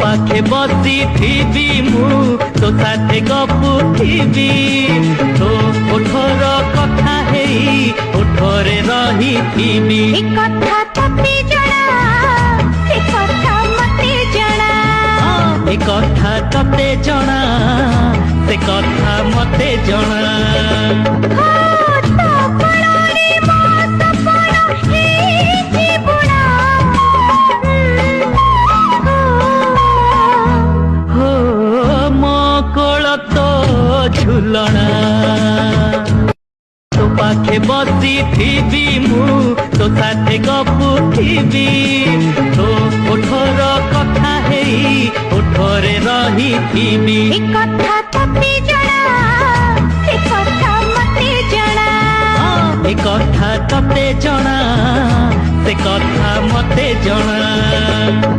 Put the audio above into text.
पाखे बसी थी मु तो साथे गपुथिबी तो ओठर कथा हेई ओठरे रही थी कथा तते जणा ए कथा मते जणा ए कथा तते जणा से कथा मते जणा झुलना तो पाखे बसी थी मु तो साथे गपुथिबी तो ओठर कथा हेई ओठरे रही थी कथा तते जणा ए कथा मते जणा ए कथा तते जणा से कथा मते जणा।